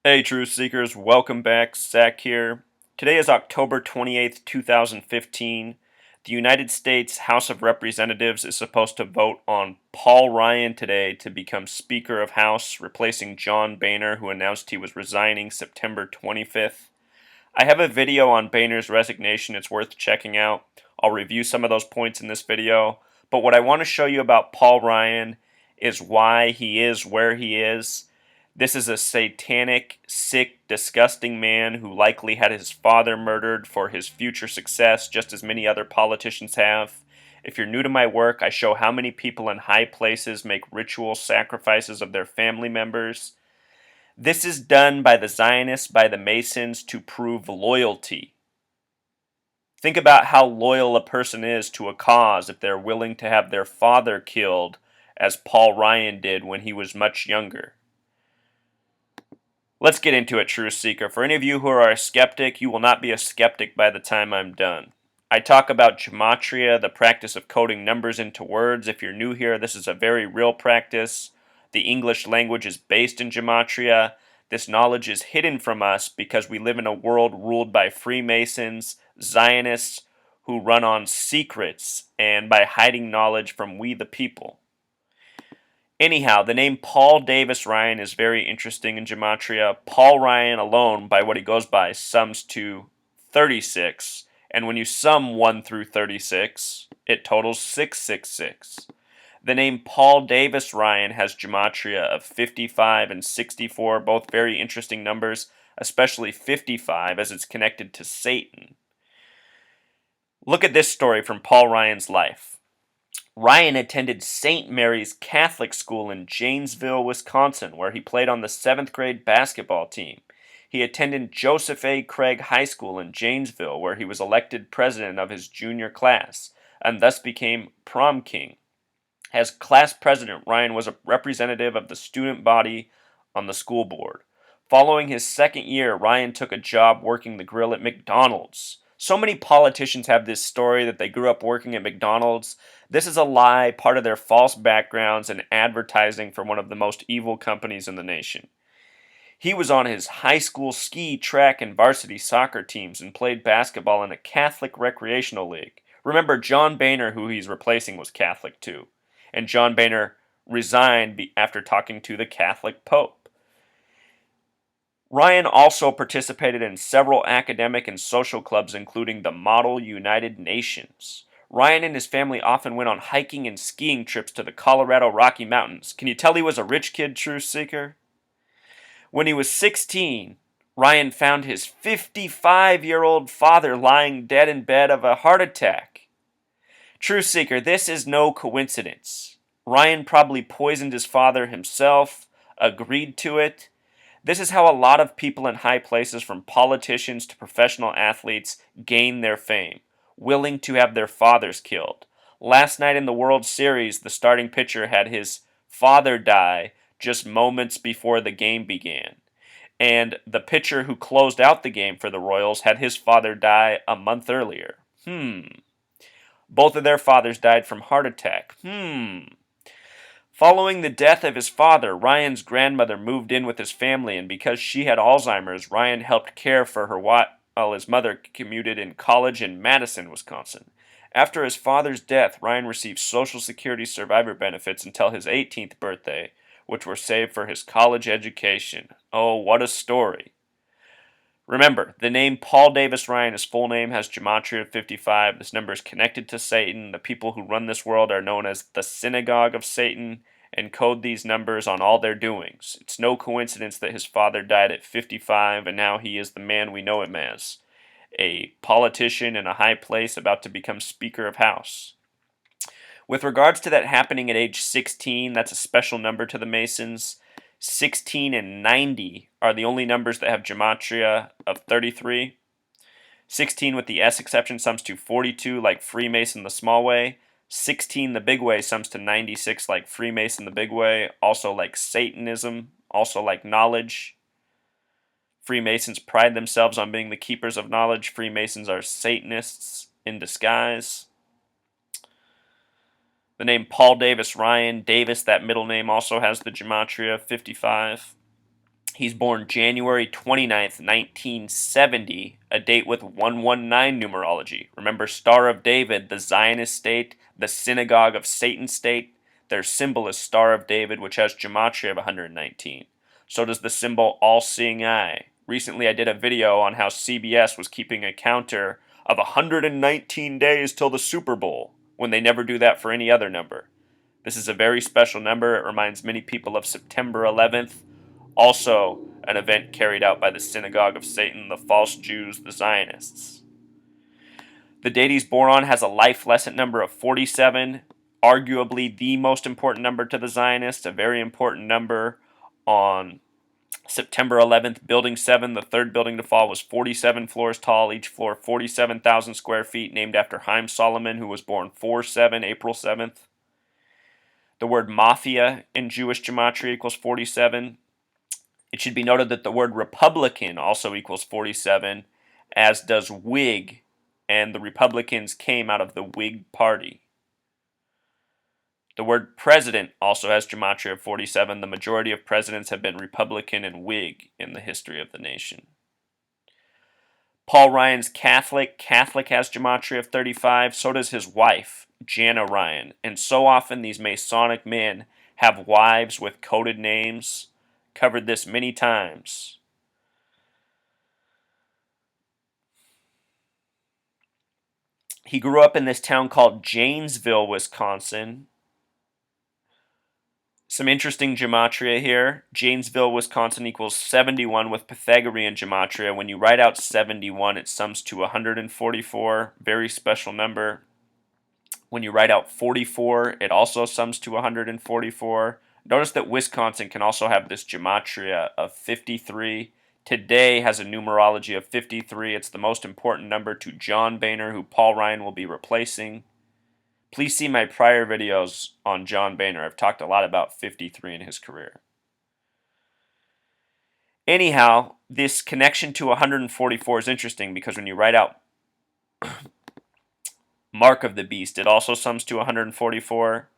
Hey, Truth Seekers, welcome back. Zach here. Today is October 28th, 2015. The United States House of Representatives is supposed to vote on Paul Ryan today to become Speaker of House, replacing John Boehner, who announced he was resigning September 25th. I have a video on Boehner's resignation it's worth checking out. I'll review some of those points in this video. But what I want to show you about Paul Ryan is why he is where he is. This is a satanic, sick, disgusting man who likely had his father murdered for his future success, just as many other politicians have. If you're new to my work, I show how many people in high places make ritual sacrifices of their family members. This is done by the Zionists, by the Masons, to prove loyalty. Think about how loyal a person is to a cause if they're willing to have their father killed, as Paul Ryan did when he was much younger. Let's get into it, Truth Seeker. For any of you who are a skeptic, you will not be a skeptic by the time I'm done. I talk about gematria, the practice of coding numbers into words. If you're new here, this is a very real practice. The English language is based in gematria. This knowledge is hidden from us because we live in a world ruled by Freemasons, Zionists, who run on secrets and by hiding knowledge from we the people. Anyhow, the name Paul Davis Ryan is very interesting in gematria. Paul Ryan alone, by what he goes by, sums to 36, and when you sum 1 through 36, it totals 666. The name Paul Davis Ryan has gematria of 55 and 64, both very interesting numbers, especially 55 as it's connected to Satan. Look at this story from Paul Ryan's life. Ryan attended St. Mary's Catholic School in Janesville, Wisconsin, where he played on the 7th grade basketball team. He attended Joseph A. Craig High School in Janesville, where he was elected president of his junior class, and thus became prom king. As class president, Ryan was a representative of the student body on the school board. Following his second year, Ryan took a job working the grill at McDonald's. So many politicians have this story that they grew up working at McDonald's. This is a lie, part of their false backgrounds and advertising for one of the most evil companies in the nation. He was on his high school ski, track, and varsity soccer teams and played basketball in a Catholic recreational league. Remember, John Boehner, who he's replacing, was Catholic too. And John Boehner resigned after talking to the Catholic Pope. Ryan also participated in several academic and social clubs, including the Model United Nations. Ryan and his family often went on hiking and skiing trips to the Colorado Rocky Mountains. Can you tell he was a rich kid, Truth Seeker? When he was 16, Ryan found his 55-year-old father lying dead in bed of a heart attack. Truth Seeker, this is no coincidence. Ryan probably poisoned his father himself, agreed to it. This is how a lot of people in high places, from politicians to professional athletes, gain their fame, willing to have their fathers killed. Last night in the World Series, the starting pitcher had his father die just moments before the game began. And the pitcher who closed out the game for the Royals had his father die a month earlier. Both of their fathers died from heart attack. Following the death of his father, Ryan's grandmother moved in with his family, and because she had Alzheimer's, Ryan helped care for her while his mother commuted in college in Madison, Wisconsin. After his father's death, Ryan received Social Security survivor benefits until his 18th birthday, which were saved for his college education. Oh, what a story. Remember, the name Paul Davis Ryan, his full name, has gematria of 55. This number is connected to Satan. The people who run this world are known as the Synagogue of Satan and code these numbers on all their doings. It's no coincidence that his father died at 55 and now he is the man we know him as, a politician in a high place about to become Speaker of House. With regards to that happening at age 16, that's a special number to the Masons. 16 and 90 are the only numbers that have gematria of 33. 16 with the S exception sums to 42 like Freemason the small way. 16 the big way sums to 96 like Freemason the big way, also like Satanism, also like knowledge. Freemasons pride themselves on being the keepers of knowledge. Freemasons are Satanists in disguise. The name Paul Davis Ryan, Davis, that middle name, also has the gematria of 55. He's born January 29th, 1970, a date with 119 numerology. Remember Star of David, the Zionist state, the synagogue of Satan state? Their symbol is Star of David, which has gematria of 119. So does the symbol All-Seeing Eye. Recently I did a video on how CBS was keeping a counter of 119 days till the Super Bowl, when they never do that for any other number. This is a very special number. It reminds many people of September 11th, also an event carried out by the synagogue of Satan, the false Jews, the Zionists. The date he's born on has a life lesson number of 47, arguably the most important number to the Zionists, a very important number. On September 11th, Building 7, the third building to fall, was 47 floors tall, each floor 47,000 square feet, named after Haim Solomon, who was born 4/7, April 7th. The word mafia in Jewish gematria equals 47. It should be noted that the word Republican also equals 47, as does Whig, and the Republicans came out of the Whig Party. The word president also has gematria of 47. The majority of presidents have been Republican and Whig in the history of the nation. Paul Ryan's Catholic. Catholic has gematria of 35. So does his wife, Jana Ryan. And so often these Masonic men have wives with coded names. Covered this many times. He grew up in this town called Janesville, Wisconsin. Some interesting gematria here. Janesville, Wisconsin equals 71 with Pythagorean gematria. When you write out 71, it sums to 144. Very special number. When you write out 44, it also sums to 144. Notice that Wisconsin can also have this gematria of 53. Today has a numerology of 53. It's the most important number to John Boehner, who Paul Ryan will be replacing. Please see my prior videos on John Boehner. I've talked a lot about 53 in his career. Anyhow, this connection to 144 is interesting because when you write out Mark of the Beast, it also sums to 144.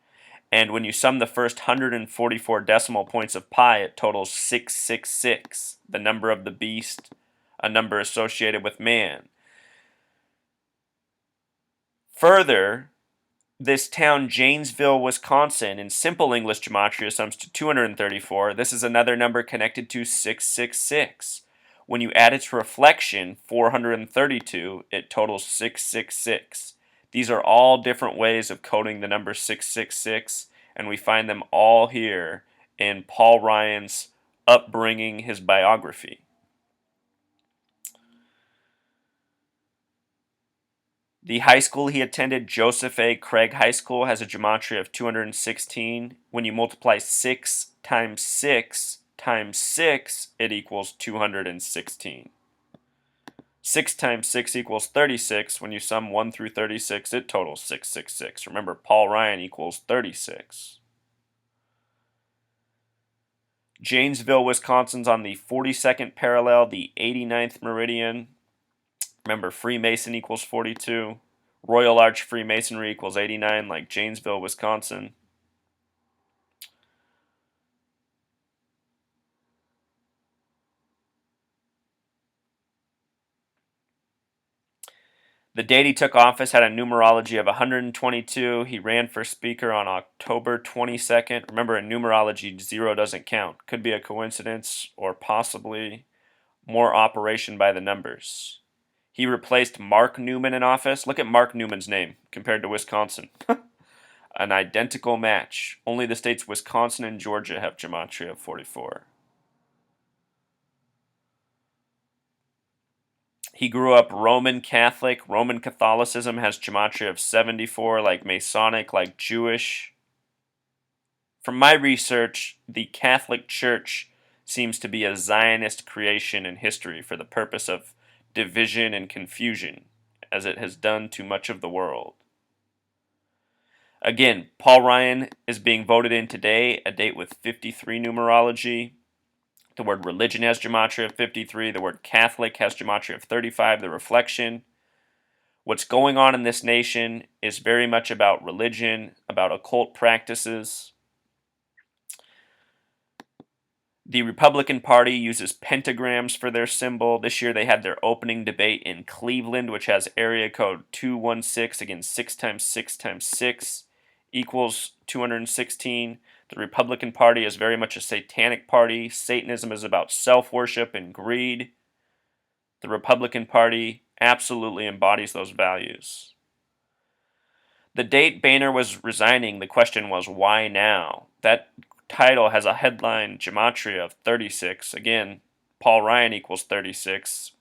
And when you sum the first 144 decimal points of pi, it totals 666, the number of the beast, a number associated with man. Further, this town, Janesville, Wisconsin, in simple English gematria sums to 234. This is another number connected to 666. When you add its reflection, 432, it totals 666. These are all different ways of coding the number 666, and we find them all here in Paul Ryan's upbringing, his biography. The high school he attended, Joseph A. Craig High School, has a gematria of 216. When you multiply 6 times 6 times 6, it equals 216. 6 times 6 equals 36. When you sum 1 through 36, it totals 666. Remember, Paul Ryan equals 36. Janesville, Wisconsin's on the 42nd parallel, the 89th meridian. Remember, Freemason equals 42. Royal Arch Freemasonry equals 89, like Janesville, Wisconsin. The date he took office had a numerology of 122. He ran for speaker on October 22nd. Remember, in numerology, 0 doesn't count. Could be a coincidence or possibly more operation by the numbers. He replaced Mark Newman in office. Look at Mark Newman's name compared to Wisconsin. An identical match. Only the states Wisconsin and Georgia have gematria of 44. He grew up Roman Catholic. Roman Catholicism has gematria of 74, like Masonic, like Jewish. From my research, the Catholic Church seems to be a Zionist creation in history for the purpose of division and confusion, as it has done to much of the world. Again, Paul Ryan is being voted in today, a date with 53 numerology. The word religion has gematria of 53. The word Catholic has gematria of 35, the reflection. What's going on in this nation is very much about religion, about occult practices. The Republican Party uses pentagrams for their symbol. This year they had their opening debate in Cleveland, which has area code 216. Again, 6 times 6 times 6 equals 216. The Republican Party is very much a satanic party. Satanism is about self-worship and greed. The Republican Party absolutely embodies those values. The date Boehner was resigning, the question was, why now? That title has a headline gematria of 36. Again, Paul Ryan equals 36.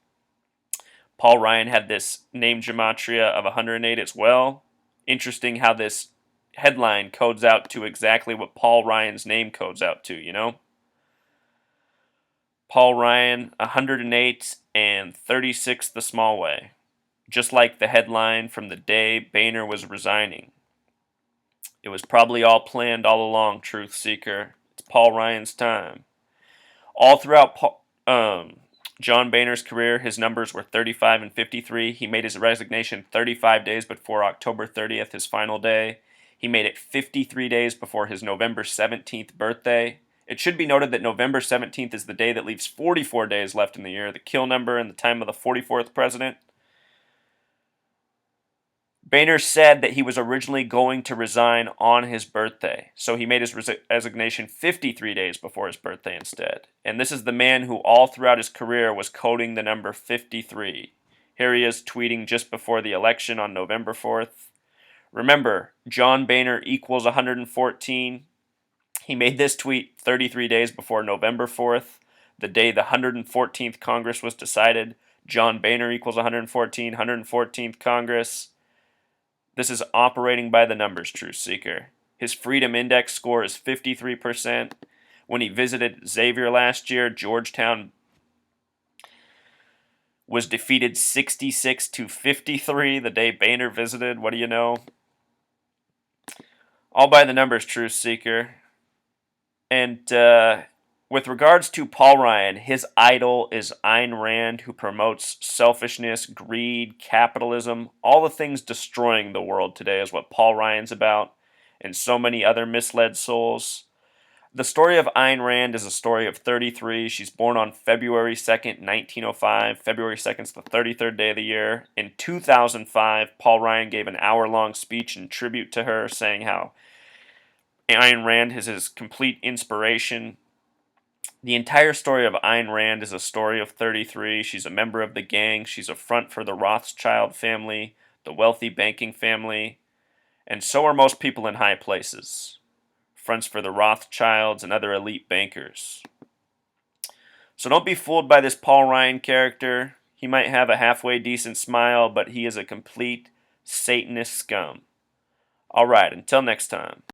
Paul Ryan had this name gematria of 108 as well. Interesting how this headline codes out to exactly what Paul Ryan's name codes out to, you know? Paul Ryan, 108 and 36 the small way. Just like the headline from the day Boehner was resigning. It was probably all planned all along, Truth Seeker. It's Paul Ryan's time. All throughout John Boehner's career, his numbers were 35 and 53. He made his resignation 35 days before October 30th, his final day. He made it 53 days before his November 17th birthday. It should be noted that November 17th is the day that leaves 44 days left in the year, the kill number and the time of the 44th president. Boehner said that he was originally going to resign on his birthday, so he made his resignation 53 days before his birthday instead. And this is the man who all throughout his career was coding the number 53. Here he is tweeting just before the election on November 4th. Remember, John Boehner equals 114. He made this tweet 33 days before November 4th, the day the 114th Congress was decided. John Boehner equals 114, 114th Congress. This is operating by the numbers, Truth Seeker. His Freedom Index score is 53%. When he visited Xavier last year, Georgetown was defeated 66 to 53 the day Boehner visited. What do you know? All by the numbers, Truth Seeker. And with regards to Paul Ryan, his idol is Ayn Rand, who promotes selfishness, greed, capitalism, all the things destroying the world today is what Paul Ryan's about, and so many other misled souls. The story of Ayn Rand is a story of 33. She's born on February 2nd, 1905. February 2nd is the 33rd day of the year. In 2005, Paul Ryan gave an hour-long speech in tribute to her, saying how Ayn Rand is his complete inspiration. The entire story of Ayn Rand is a story of 33. She's a member of the gang. She's a front for the Rothschild family, the wealthy banking family, and so are most people in high places. Fronts for the Rothschilds and other elite bankers. So don't be fooled by this Paul Ryan character. He might have a halfway decent smile, but he is a complete Satanist scum. Alright, until next time.